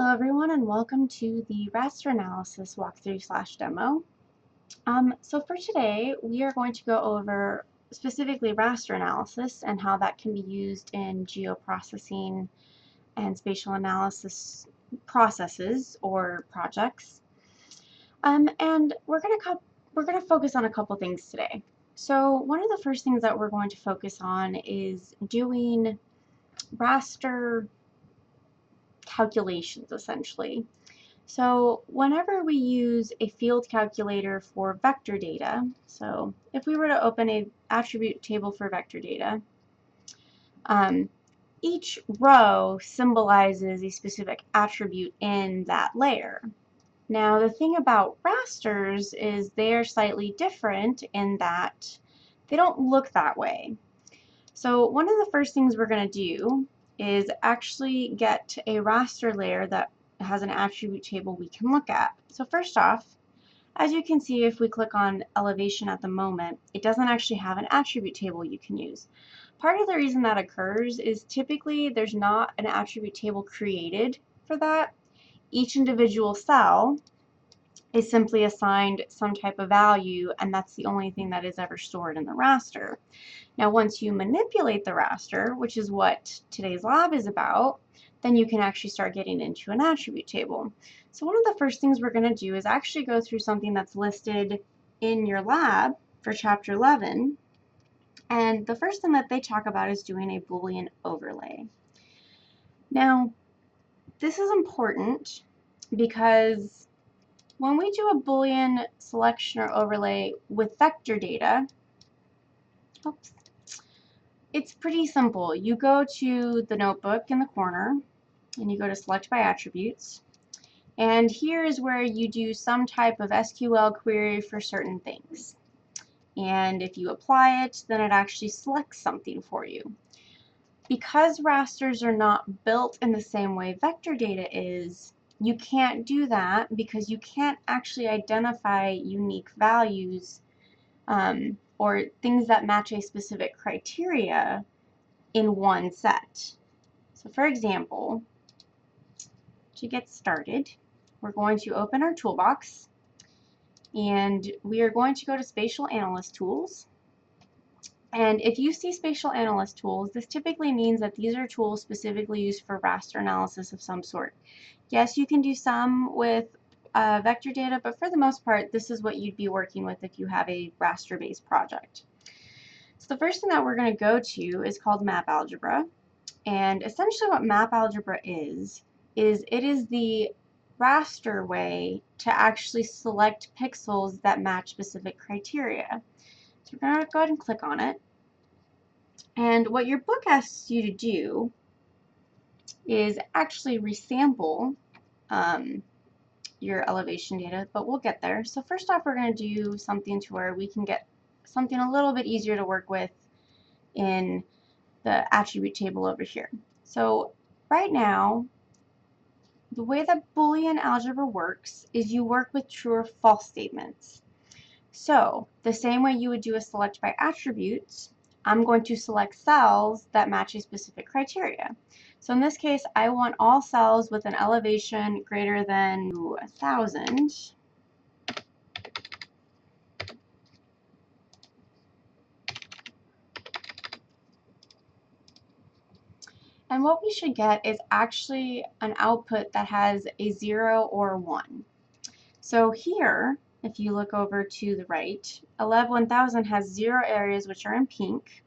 Hello everyone and welcome to the raster analysis walkthrough/demo. So for today we are going to go over specifically raster analysis and how that can be used in geoprocessing and spatial analysis processes or projects. And we're going to focus on a couple things today. So one of the first things that we're going to focus on is doing raster calculations essentially. So whenever we use a field calculator for vector data, so if we were to open an attribute table for vector data, each row symbolizes a specific attribute in that layer. Now the thing about rasters is they're slightly different in that they don't look that way. So one of the first things we're going to do is actually get a raster layer that has an attribute table we can look at. So first off, as you can see, if we click on elevation at the moment, it doesn't actually have an attribute table you can use. Part of the reason that occurs is typically there's not an attribute table created for that. Each individual cell is simply assigned some type of value, and that's the only thing that is ever stored in the raster. Now once you manipulate the raster, which is what today's lab is about, then you can actually start getting into an attribute table. So one of the first things we're going to do is actually go through something that's listed in your lab for chapter 11. And the first thing that they talk about is doing a Boolean overlay. Now this is important because when we do a Boolean selection or overlay with vector data, it's pretty simple. You go to the notebook in the corner and you go to select by attributes, and here is where you do some type of SQL query for certain things, and if you apply it, then it actually selects something for you. Because rasters are not built in the same way vector data is, you can't do that because you can't actually identify unique values or things that match a specific criteria in one set. So for example, to get started, we're going to open our toolbox and we are going to go to Spatial Analyst Tools. And if you see Spatial Analyst Tools, this typically means that these are tools specifically used for raster analysis of some sort. Yes, you can do some with vector data, but for the most part, this is what you'd be working with if you have a raster-based project. So the first thing that we're going to go to is called map algebra. And essentially what map algebra is it is the raster way to actually select pixels that match specific criteria. So we're going to go ahead and click on it. And what your book asks you to do is actually resample your elevation data, but we'll get there. So first off, we're going to do something to where we can get something a little bit easier to work with in the attribute table over here. So right now, the way that Boolean algebra works is you work with true or false statements. So the same way you would do a select by attributes, I'm going to select cells that match a specific criteria. So in this case, I want all cells with an elevation greater than 1,000. And what we should get is actually an output that has a 0 or 1. So here, if you look over to the right, 1000 has 0 areas which are in pink,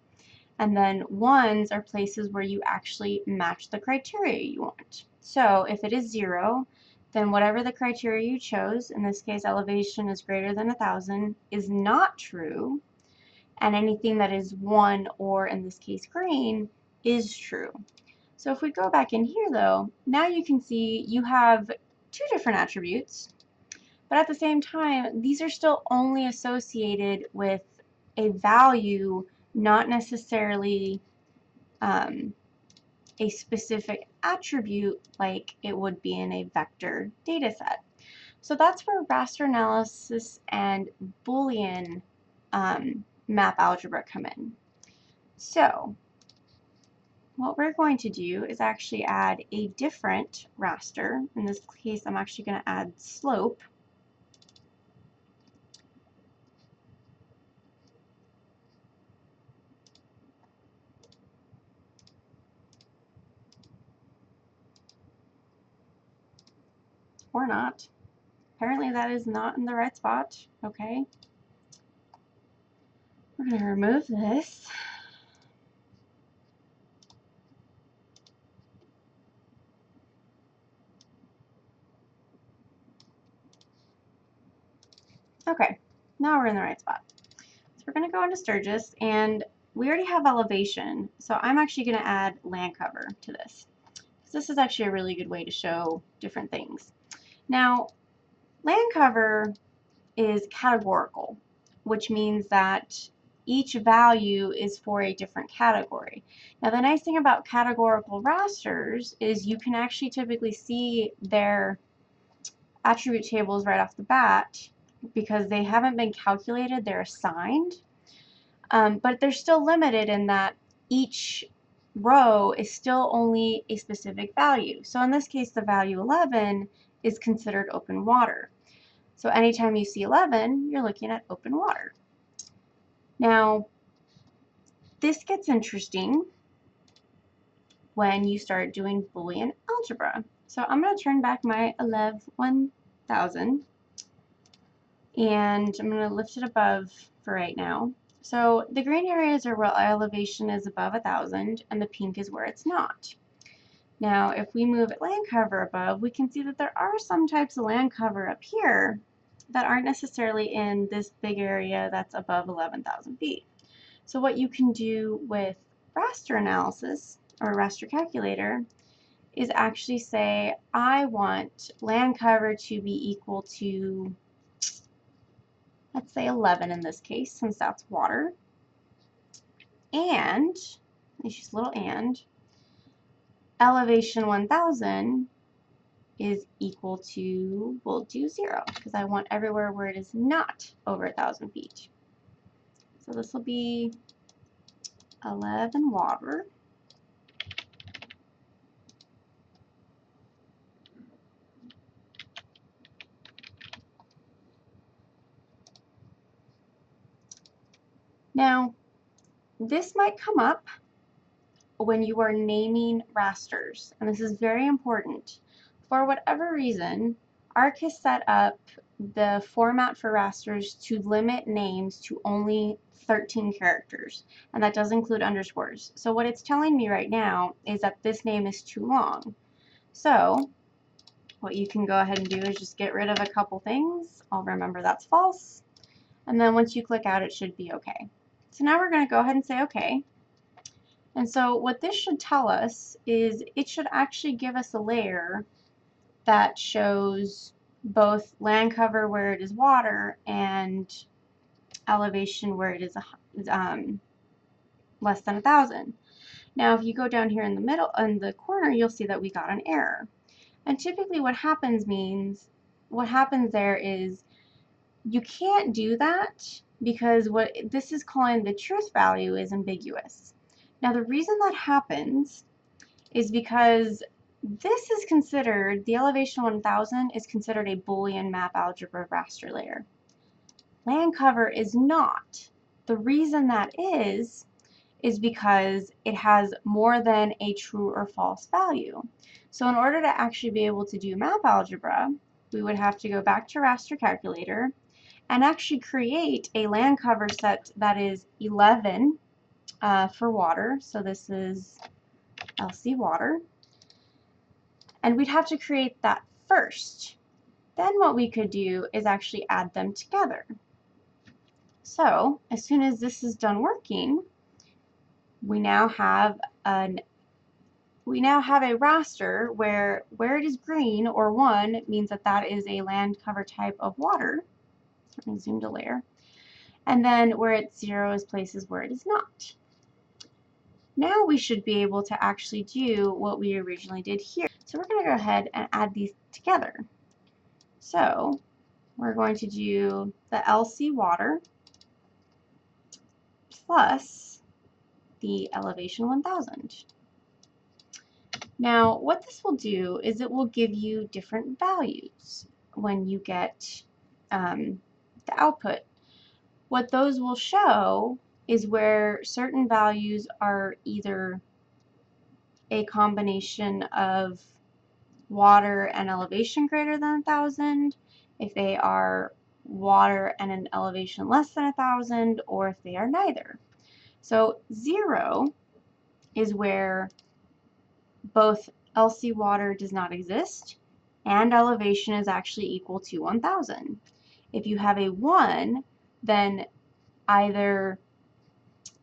and then 1s are places where you actually match the criteria you want. So if it is 0, then whatever the criteria you chose, in this case elevation is greater than 1000, is not true, and anything that is 1 or in this case green is true. So if we go back in here though, now you can see you have two different attributes, but at the same time, these are still only associated with a value, not necessarily a specific attribute like it would be in a vector data set. So that's where raster analysis and Boolean map algebra come in. So what we're going to do is actually add a different raster. In this case, I'm actually going to add slope. Or not. Apparently that is not in the right spot. Okay. We're going to remove this. Okay, now we're in the right spot. So we're going to go into Sturgis, and we already have elevation, so I'm actually going to add land cover to this. So this is actually a really good way to show different things. Now, land cover is categorical, which means that each value is for a different category. Now, the nice thing about categorical rasters is you can actually typically see their attribute tables right off the bat because they haven't been calculated, they're assigned. But they're still limited in that each row is still only a specific value. So in this case, the value 11 is considered open water. So anytime you see 11, you're looking at open water. Now, this gets interesting when you start doing Boolean algebra. So I'm going to turn back my 1000 and I'm going to lift it above for right now. So the green areas are where elevation is above 1000 and the pink is where it's not. Now if we move land cover above, we can see that there are some types of land cover up here that aren't necessarily in this big area that's above 11,000 feet. So what you can do with raster analysis or raster calculator is actually say I want land cover to be equal to, let's say 11 in this case, since that's water. And, it's just a little and, elevation 1000 is equal to, we'll do 0, because I want everywhere where it is not over 1,000 feet. So this will be 11 water. Now, this might come up when you are naming rasters, and this is very important. For whatever reason, ARC has set up the format for rasters to limit names to only 13 characters, and that does include underscores. So what it's telling me right now is that this name is too long. So what you can go ahead and do is just get rid of a couple things. I'll remember that's false, and then once you click out, it should be okay. So now we're going to go ahead and say okay. And so what this should tell us is it should actually give us a layer that shows both land cover where it is water and elevation where it is less than 1,000. Now if you go down here in the middle, in the corner, you'll see that we got an error. And typically what happens there is you can't do that because what this is calling the truth value is ambiguous. Now the reason that happens is because this is considered, the elevation 1000 is considered a Boolean map algebra raster layer. Land cover is not. The reason that is because it has more than a true or false value. So in order to actually be able to do map algebra, we would have to go back to raster calculator and actually create a land cover set that is 11 for water. So this is LC water. And we'd have to create that first. Then what we could do is actually add them together. So as soon as this is done working, we now have a raster where it is green or 1 means that that is a land cover type of water. Let me zoom to layer. And then where it's 0 is places where it is not. Now we should be able to actually do what we originally did here. So we're going to go ahead and add these together. So we're going to do the LC water plus the elevation 1000. Now, what this will do is it will give you different values when you get the output. What those will show is where certain values are either a combination of water and elevation greater than 1,000, if they are water and an elevation less than 1,000, or if they are neither. So 0 is where both LC water does not exist and elevation is actually equal to 1,000. If you have a 1, then either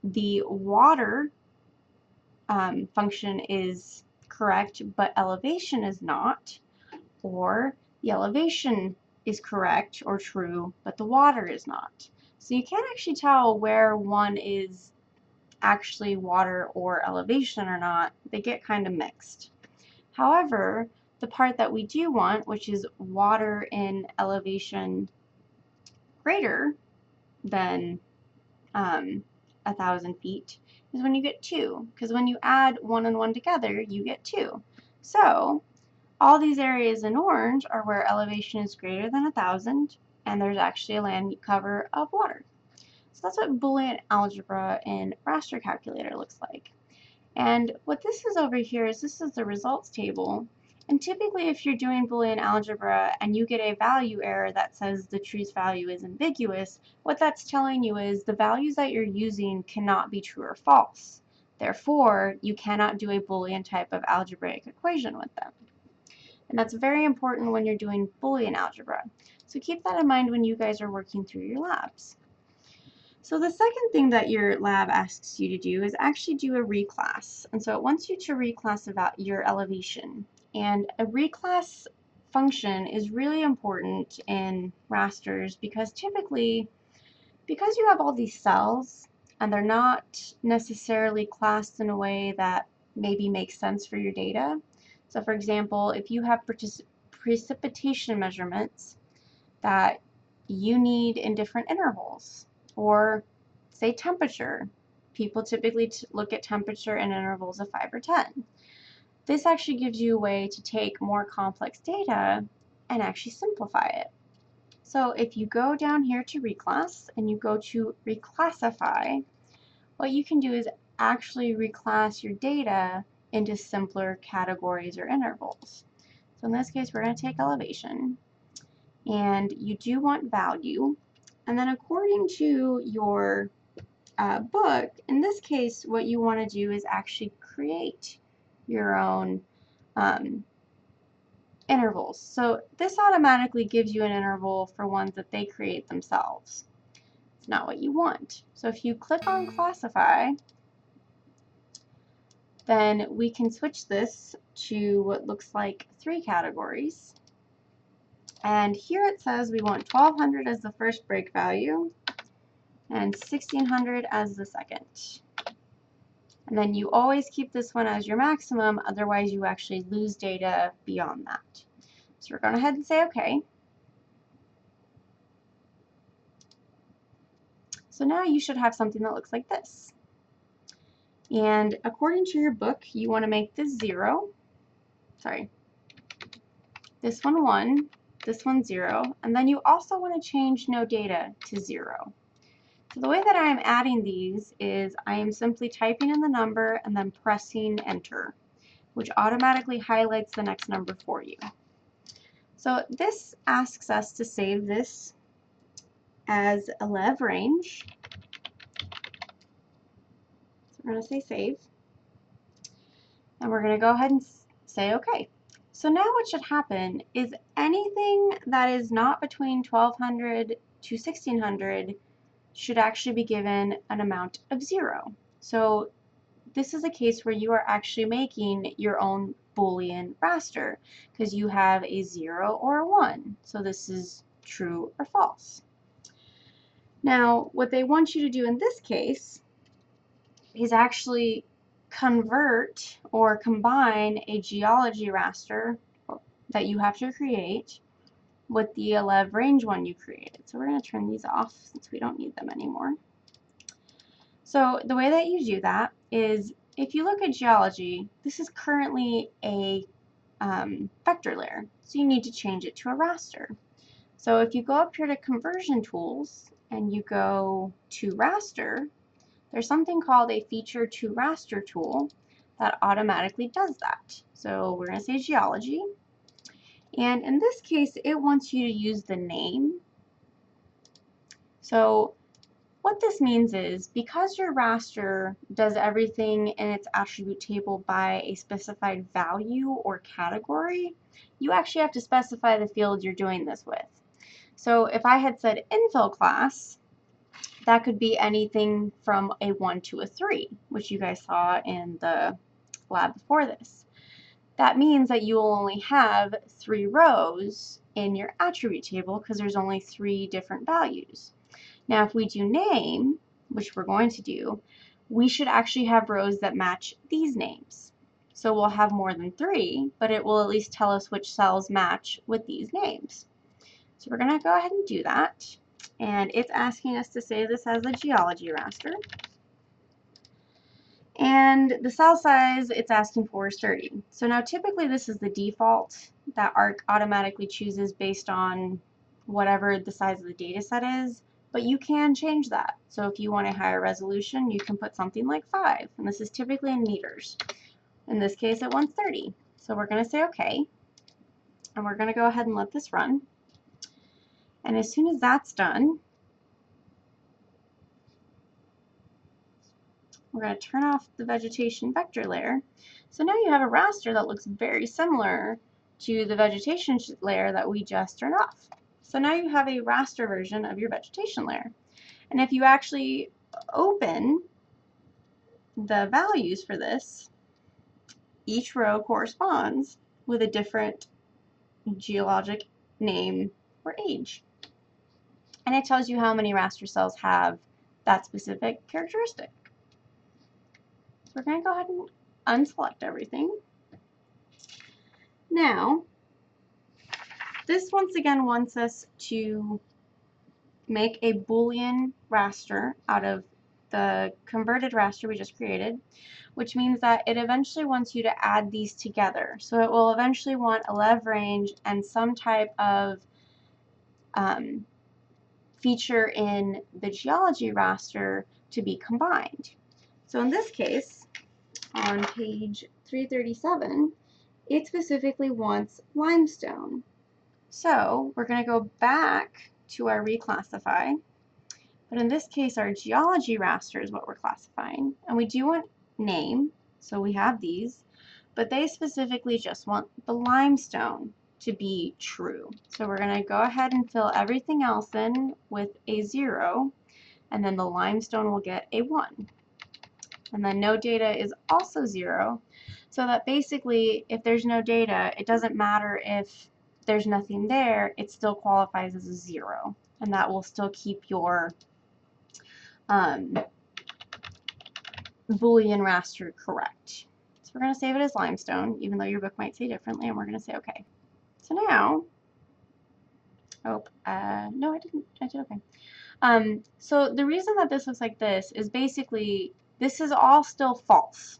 the water function is correct but elevation is not, or the elevation is correct or true but the water is not. So you can't actually tell where one is actually water or elevation or not. They get kind of mixed. However, the part that we do want, which is water in elevation greater than 1,000 feet, is when you get 2, because when you add 1 and 1 together, you get 2. So all these areas in orange are where elevation is greater than 1,000, and there's actually a land cover of water. So that's what Boolean algebra in Raster calculator looks like. And what this is over here is this is the results table. And typically if you're doing Boolean algebra and you get a value error that says the truth value is ambiguous, what that's telling you is the values that you're using cannot be true or false. Therefore, you cannot do a Boolean type of algebraic equation with them. And that's very important when you're doing Boolean algebra. So keep that in mind when you guys are working through your labs. So the second thing that your lab asks you to do is actually do a reclass. And so it wants you to reclass about your elevation. And a reclass function is really important in rasters because typically, because you have all these cells and they're not necessarily classed in a way that maybe makes sense for your data. So for example, if you have precipitation measurements that you need in different intervals, or say temperature. People typically look at temperature in intervals of 5 or 10. This actually gives you a way to take more complex data and actually simplify it. So if you go down here to reclass and you go to reclassify, what you can do is actually reclass your data into simpler categories or intervals. So in this case, we're going to take elevation. And you do want value. And then according to your book, in this case, what you want to do is actually create your own intervals. So this automatically gives you an interval for ones that they create themselves. It's not what you want. So if you click on classify, then we can switch this to what looks like 3 categories. And here it says we want 1200 as the first break value and 1600 as the second. And then you always keep this one as your maximum, otherwise you actually lose data beyond that. So we're going ahead and say OK. So now you should have something that looks like this. And according to your book, you want to make this 0. Sorry. This one 1, this one 0, and then you also want to change no data to 0. So the way that I am adding these is I am simply typing in the number and then pressing enter, which automatically highlights the next number for you. So this asks us to save this as a lev range. So we're going to say save. And we're going to go ahead and say OK. So now what should happen is anything that is not between 1200 to 1600 should actually be given an amount of 0. So this is a case where you are actually making your own Boolean raster because you have a 0 or a 1. So this is true or false. Now, what they want you to do in this case is actually convert or combine a geology raster that you have to create with the lev range one you created. So we're going to turn these off since we don't need them anymore. So the way that you do that is if you look at geology, this is currently a vector layer, so you need to change it to a raster. So if you go up here to conversion tools and you go to raster, there's something called a feature to raster tool that automatically does that. So we're going to say geology, and in this case it wants you to use the name. So what this means is, because your raster does everything in its attribute table by a specified value or category, you actually have to specify the field you're doing this with. So if I had said infill class, that could be anything from a 1 to a 3, which you guys saw in the lab before this. That means that you will only have 3 rows in your attribute table because there's only 3 different values. Now if we do name, which we're going to do, we should actually have rows that match these names. So we'll have more than 3, but it will at least tell us which cells match with these names. So we're going to go ahead and do that. And it's asking us to save this as a geology raster. And the cell size it's asking for is 30. So now typically this is the default that ARC automatically chooses based on whatever the size of the data set is, but you can change that. So if you want a higher resolution, you can put something like 5, and this is typically in meters. In this case it wants 30. So we're going to say OK, and we're going to go ahead and let this run. And as soon as that's done, we're going to turn off the vegetation vector layer. So now you have a raster that looks very similar to the vegetation layer that we just turned off. So now you have a raster version of your vegetation layer. And if you actually open the values for this, each row corresponds with a different geologic name or age. And it tells you how many raster cells have that specific characteristic. So we're going to go ahead and unselect everything. Now, this once again wants us to make a Boolean raster out of the converted raster we just created, which means that it eventually wants you to add these together. So it will eventually want a lev range and some type of feature in the geology raster to be combined. So in this case, on page 337, it specifically wants limestone. So we're going to go back to our reclassify, but in this case our geology raster is what we're classifying, and we do want name, so we have these, but they specifically just want the limestone to be true. So we're going to go ahead and fill everything else in with a 0, and then the limestone will get a 1. And then no data is also 0, so that basically if there's no data, it doesn't matter if there's nothing there, it still qualifies as a 0, and that will still keep your Boolean raster correct. So we're going to save it as limestone, even though your book might say differently, and we're going to say OK. So now, no, I didn't. I did OK. So the reason that this looks like this is basically this is all still false.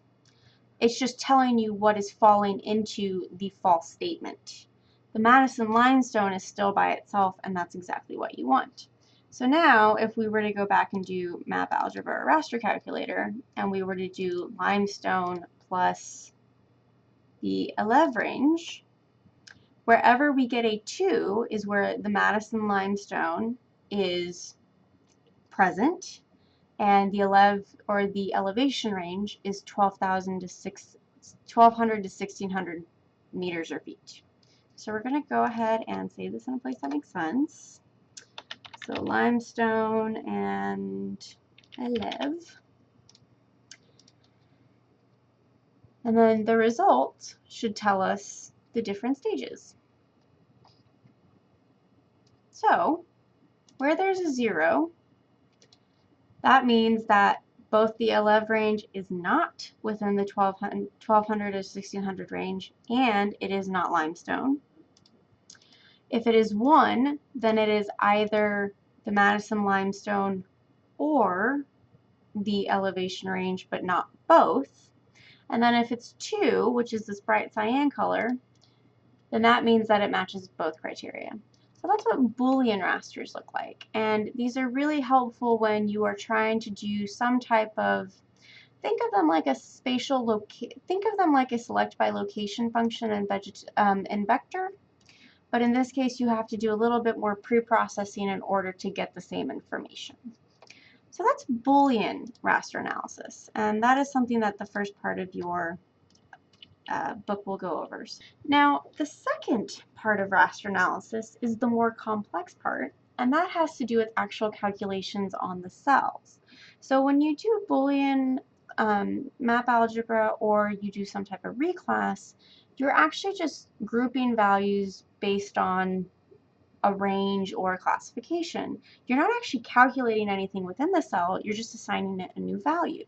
It's just telling you what is falling into the false statement. The Madison limestone is still by itself, and that's exactly what you want. So now, if we were to go back and do map algebra or raster calculator, and we were to do limestone plus the ELEV range, wherever we get a 2 is where the Madison limestone is present, and the ELEV or the elevation range is 1200 to 1600 meters or feet. So we're going to go ahead and save this in a place that makes sense. So limestone and ELEV. And then the result should tell us the different stages. So where there's a 0, that means that both the ELEV range is not within the 1200 to 1600 range, and it is not limestone. If it is 1, then it is either the Madison limestone or the elevation range, but not both. And then if it's 2, which is this bright cyan color, then that means that it matches both criteria. So that's what Boolean rasters look like. And these are really helpful when you are trying to do some type of, think of them like a think of them like a select by location function in vector. But in this case, you have to do a little bit more pre-processing in order to get the same information. So that's Boolean raster analysis. And that is something that the first part of your book will go over. Now, the second part of raster analysis is the more complex part, and that has to do with actual calculations on the cells. So when you do Boolean map algebra or you do some type of reclass, you're actually just grouping values based on a range or a classification. You're not actually calculating anything within the cell, you're just assigning it a new value.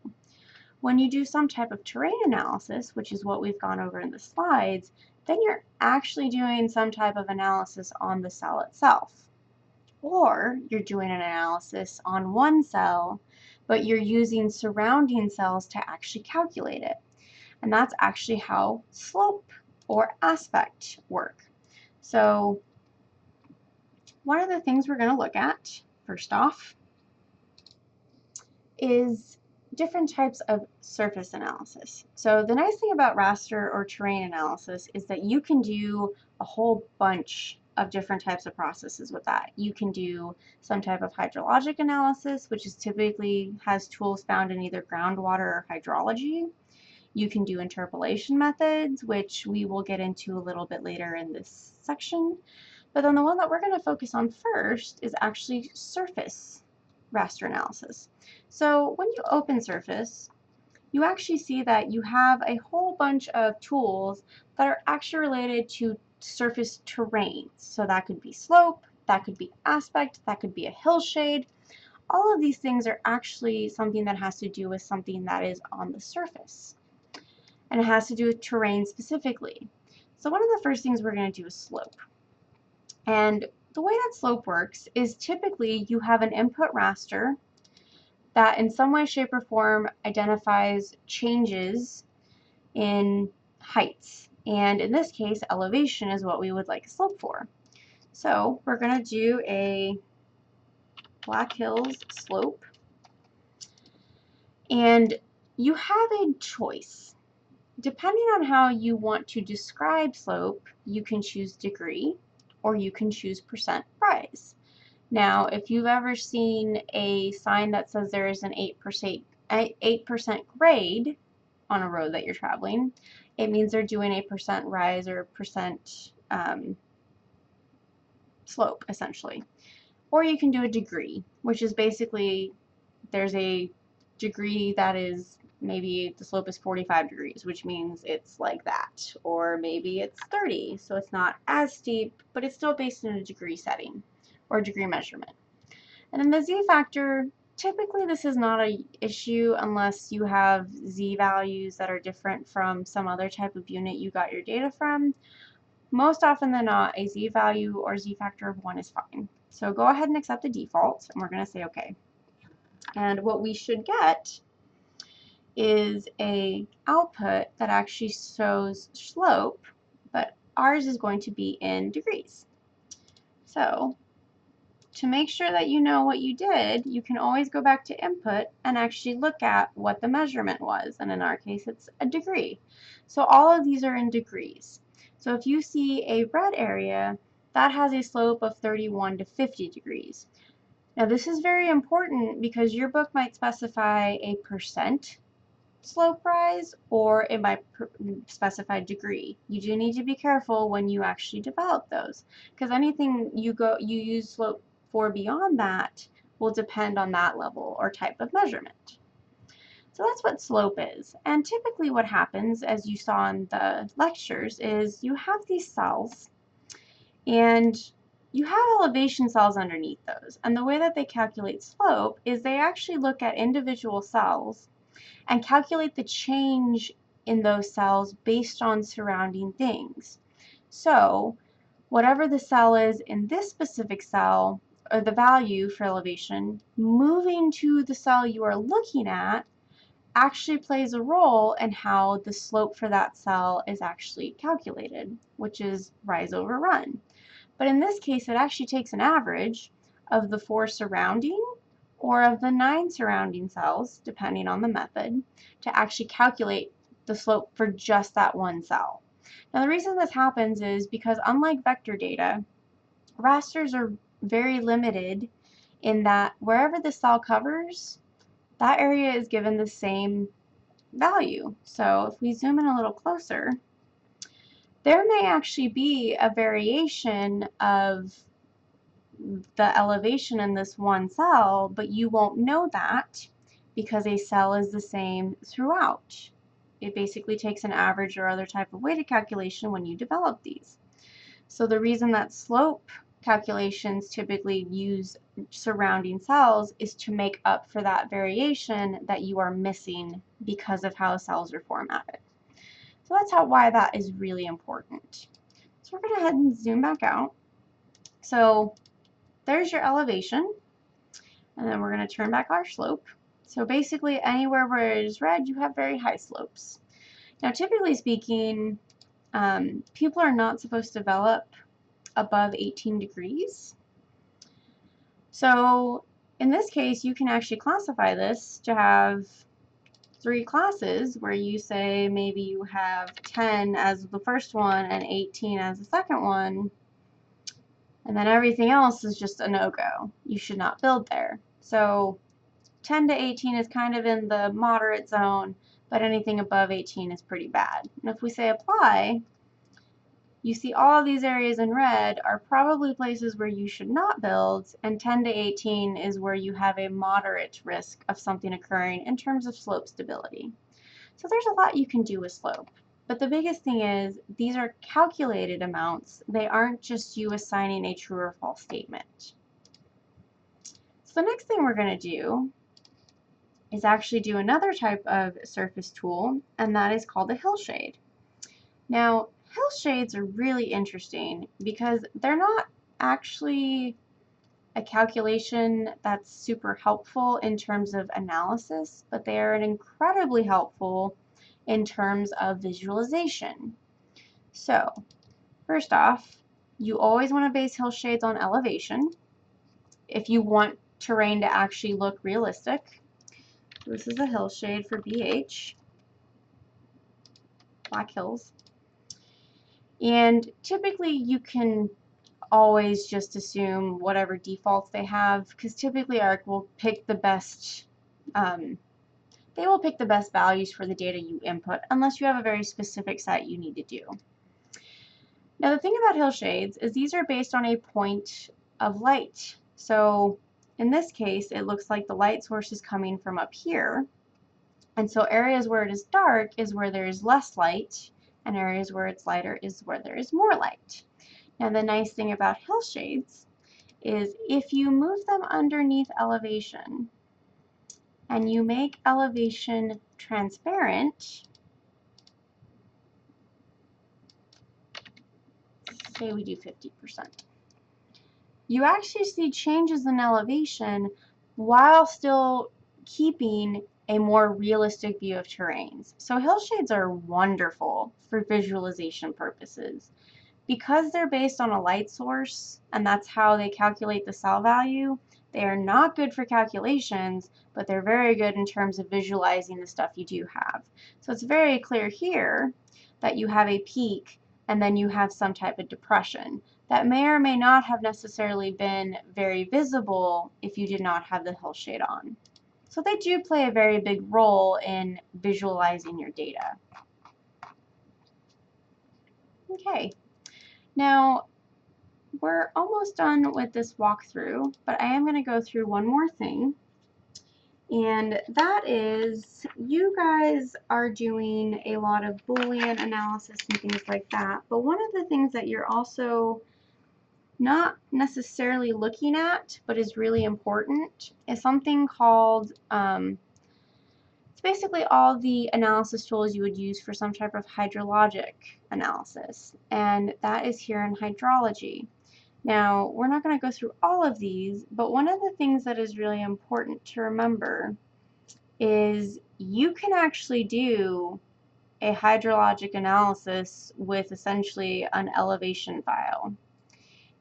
When you do some type of terrain analysis, which is what we've gone over in the slides, then you're actually doing some type of analysis on the cell itself. Or you're doing an analysis on one cell, but you're using surrounding cells to actually calculate it. And that's actually how slope or aspect work. So one of the things we're going to look at, first off, is different types of surface analysis. So the nice thing about raster or terrain analysis is that you can do a whole bunch of different types of processes with that. You can do some type of hydrologic analysis, which is typically has tools found in either groundwater or hydrology. You can do interpolation methods, which we will get into a little bit later in this section. But then the one that we're going to focus on first is actually surface raster analysis. So when you open Surface, you actually see that you have a whole bunch of tools that are actually related to surface terrains. So that could be slope, that could be aspect, that could be a hillshade. All of these things are actually something that has to do with something that is on the surface. And it has to do with terrain specifically. So one of the first things we're going to do is slope. And the way that slope works is typically you have an input raster that in some way, shape, or form identifies changes in heights. And in this case, elevation is what we would like a slope for. So we're going to do a Black Hills slope. And you have a choice. Depending on how you want to describe slope, you can choose degree or you can choose percent rise. Now, if you've ever seen a sign that says there is an 8% grade on a road that you're traveling, it means they're doing a percent rise or percent slope, essentially. Or you can do a degree, which is basically there's a degree that is maybe the slope is 45 degrees, which means it's like that. Or maybe it's 30, so it's not as steep, but it's still based in a degree setting or degree measurement. And then the z-factor, typically this is not an issue unless you have z values that are different from some other type of unit you got your data from. Most often than not, a z-value or z-factor of 1 is fine. So go ahead and accept the default, and we're going to say OK. And what we should get is a output that actually shows slope, but ours is going to be in degrees. So to make sure that you know what you did, you can always go back to input and actually look at what the measurement was. And in our case, it's a degree. So all of these are in degrees. So if you see a red area, that has a slope of 31 to 50 degrees. Now this is very important because your book might specify a percent slope rise or it might specify degree. You do need to be careful when you actually develop those because anything you use slope for beyond that will depend on that level or type of measurement. So that's what slope is. And typically what happens, as you saw in the lectures, is you have these cells and you have elevation cells underneath those. And the way that they calculate slope is they actually look at individual cells and calculate the change in those cells based on surrounding things. So whatever the cell is in this specific cell, or the value for elevation, moving to the cell you are looking at actually plays a role in how the slope for that cell is actually calculated, which is rise over run. But in this case, it actually takes an average of the 4 surrounding or of the 9 surrounding cells, depending on the method, to actually calculate the slope for just that one cell. Now, the reason this happens is because unlike vector data, rasters are very limited in that wherever the cell covers, that area is given the same value. So if we zoom in a little closer, there may actually be a variation of the elevation in this one cell, but you won't know that because a cell is the same throughout. It basically takes an average or other type of weighted calculation when you develop these. So the reason that slope calculations typically use surrounding cells is to make up for that variation that you are missing because of how cells are formatted. So that's why that is really important. So we're going to go ahead and zoom back out. So there's your elevation, and then we're going to turn back our slope. So basically anywhere where it is red, you have very high slopes. Now typically speaking, people are not supposed to develop above 18 degrees. So in this case, you can actually classify this to have 3 classes where you say maybe you have 10 as the first one and 18 as the second one, and then everything else is just a no-go. You should not build there. So 10 to 18 is kind of in the moderate zone, but anything above 18 is pretty bad. And if we say apply, you see all these areas in red are probably places where you should not build, and 10 to 18 is where you have a moderate risk of something occurring in terms of slope stability. So there's a lot you can do with slope. But the biggest thing is these are calculated amounts. They aren't just you assigning a true or false statement. So the next thing we're going to do is actually do another type of surface tool, and that is called a hillshade. Now, hillshades are really interesting because they're not actually a calculation that's super helpful in terms of analysis, but they are incredibly helpful in terms of visualization. So, first off, you always want to base hillshades on elevation if you want terrain to actually look realistic. This is a hillshade for BH, Black Hills. And typically you can always just assume whatever defaults they have, because typically ARC will pick the best, they will pick the best values for the data you input, unless you have a very specific set you need to do. Now the thing about hillshades is these are based on a point of light. So in this case, it looks like the light source is coming from up here. And so areas where it is dark is where there is less light, and areas where it's lighter is where there is more light. Now the nice thing about hillshades is if you move them underneath elevation and you make elevation transparent, say we do 50%, you actually see changes in elevation while still keeping a more realistic view of terrains. So hillshades are wonderful for visualization purposes. Because they're based on a light source, and that's how they calculate the cell value, they are not good for calculations, but they're very good in terms of visualizing the stuff you do have. So it's very clear here that you have a peak and then you have some type of depression. That may or may not have necessarily been very visible if you did not have the hillshade on. So they do play a very big role in visualizing your data. Okay. Now, we're almost done with this walkthrough, but I am going to go through one more thing, and that is you guys are doing a lot of Boolean analysis and things like that, but one of the things that you're also not necessarily looking at, but is really important, is something called it's basically all the analysis tools you would use for some type of hydrologic analysis, and that is here in hydrology. Now, we're not going to go through all of these, but one of the things that is really important to remember is you can actually do a hydrologic analysis with essentially an elevation file.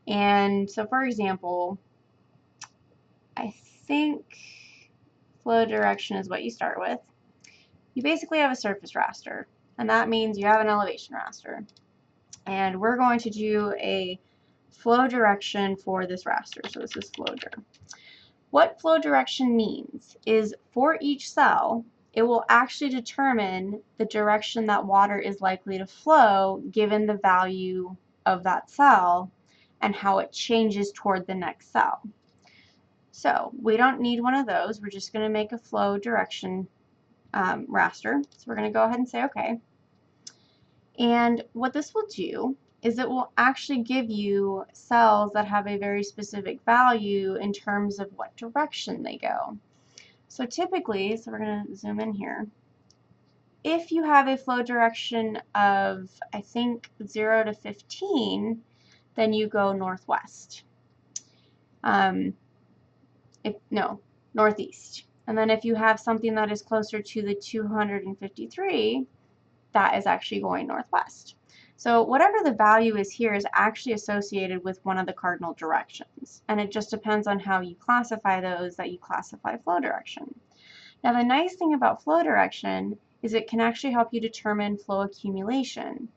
And so, for example, I think flow direction is what you start with. You basically have a surface raster, and that means you have an elevation raster. And we're going to do a flow direction for this raster. So this is flow dir. What flow direction means is for each cell, it will actually determine the direction that water is likely to flow given the value of that cell and how it changes toward the next cell. So we don't need one of those. We're just going to make a flow direction raster. So we're going to go ahead and say OK. And what this will do is it will actually give you cells that have a very specific value in terms of what direction they go. So typically, so we're going to zoom in here, if you have a flow direction of, I think, 0 to 15, then you go northwest. Northeast. And then if you have something that is closer to the 253, that is actually going northwest. So whatever the value is here is actually associated with one of the cardinal directions. And it just depends on how you classify those that you classify flow direction. Now the nice thing about flow direction is it can actually help you determine flow accumulation.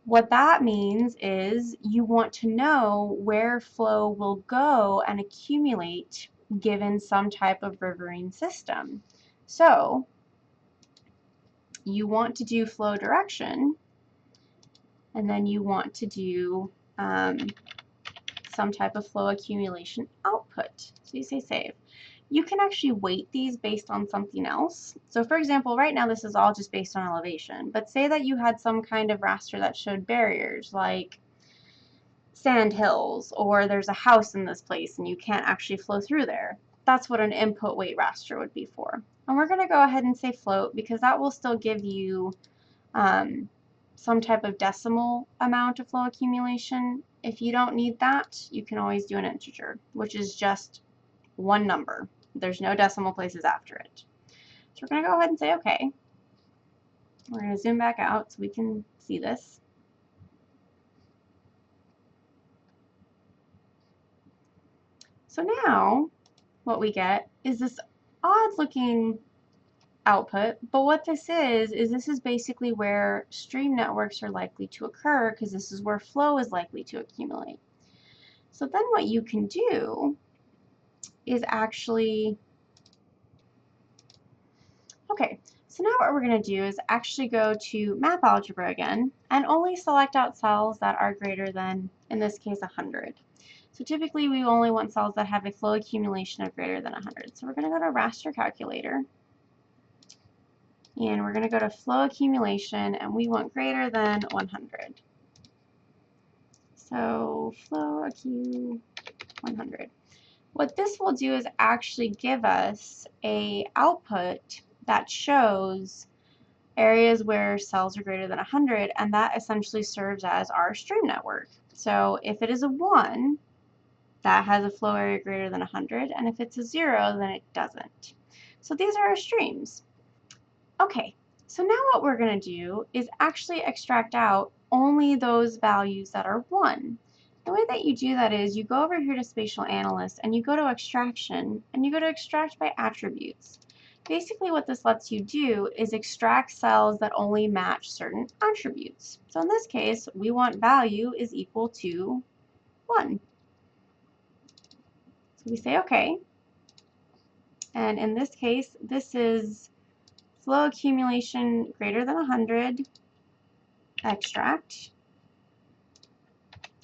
What that means is you want to know where flow will go and accumulate given some type of riverine system. So you want to do flow direction, and then you want to do some type of flow accumulation output. So you say save. You can actually weight these based on something else. So for example, right now this is all just based on elevation, but say that you had some kind of raster that showed barriers like sand hills, or there's a house in this place and you can't actually flow through there. That's what an input weight raster would be for. And we're going to go ahead and say float because that will still give you some type of decimal amount of flow accumulation. If you don't need that, you can always do an integer, which is just one number. There's no decimal places after it. So we're going to go ahead and say OK. We're going to zoom back out so we can see this. So now what we get is this odd looking output, but what this is basically where stream networks are likely to occur because this is where flow is likely to accumulate. So then what you can do is actually, okay, so now what we're going to do is actually go to map algebra again and only select out cells that are greater than, in this case, 100. So typically we only want cells that have a flow accumulation of greater than 100. So we're going to go to raster calculator. And we're going to go to flow accumulation, and we want greater than 100. So flow accu 100. What this will do is actually give us a output that shows areas where cells are greater than 100, and that essentially serves as our stream network. So if it is a 1, that has a flow area greater than 100, and if it's a 0, then it doesn't. So these are our streams. Okay, so now what we're going to do is actually extract out only those values that are 1. The way that you do that is you go over here to Spatial Analyst and you go to Extraction and you go to Extract by Attributes. Basically what this lets you do is extract cells that only match certain attributes. So in this case, we want value is equal to 1. So we say OK. And in this case, this is flow accumulation greater than 100, extract.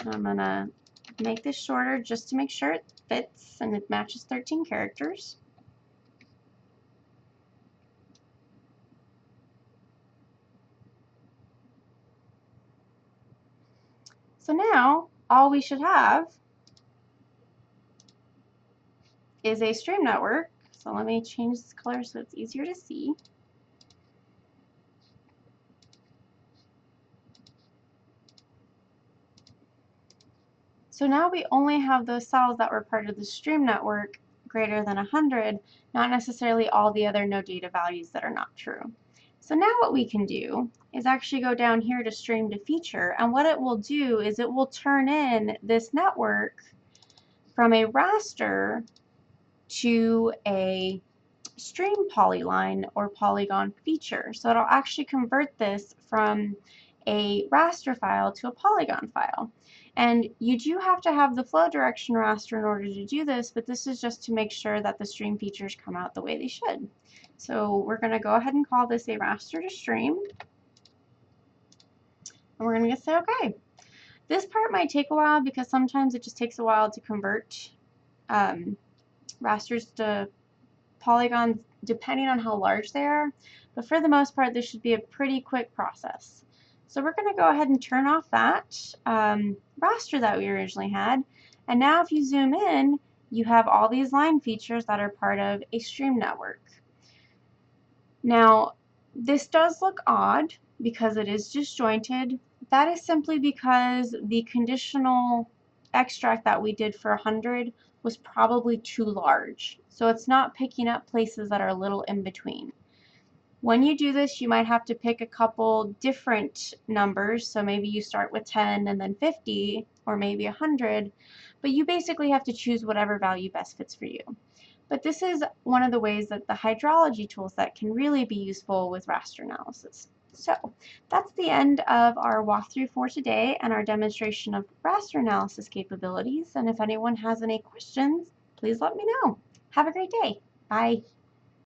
I'm going to make this shorter just to make sure it fits and it matches 13 characters. So now all we should have is a stream network. So let me change this color so it's easier to see. So now we only have those cells that were part of the stream network greater than 100, not necessarily all the other no data values that are not true. So now what we can do is actually go down here to stream to feature, and what it will do is it will turn in this network from a raster to a stream polyline or polygon feature. So it'll actually convert this from a raster file to a polygon file. And you do have to have the flow direction raster in order to do this, but this is just to make sure that the stream features come out the way they should. So we're going to go ahead and call this a raster to stream. And we're going to say OK. This part might take a while because sometimes it just takes a while to convert rasters to polygons depending on how large they are, but for the most part this should be a pretty quick process. So we're going to go ahead and turn off that raster that we originally had, and now if you zoom in you have all these line features that are part of a stream network. Now this does look odd because it is disjointed. That is simply because the conditional extract that we did for 100 was probably too large. So it's not picking up places that are a little in between. When you do this, you might have to pick a couple different numbers. So maybe you start with 10 and then 50, or maybe 100, but you basically have to choose whatever value best fits for you. But this is one of the ways that the hydrology toolset can really be useful with raster analysis. So that's the end of our walkthrough for today and our demonstration of raster analysis capabilities. And if anyone has any questions, please let me know. Have a great day. Bye.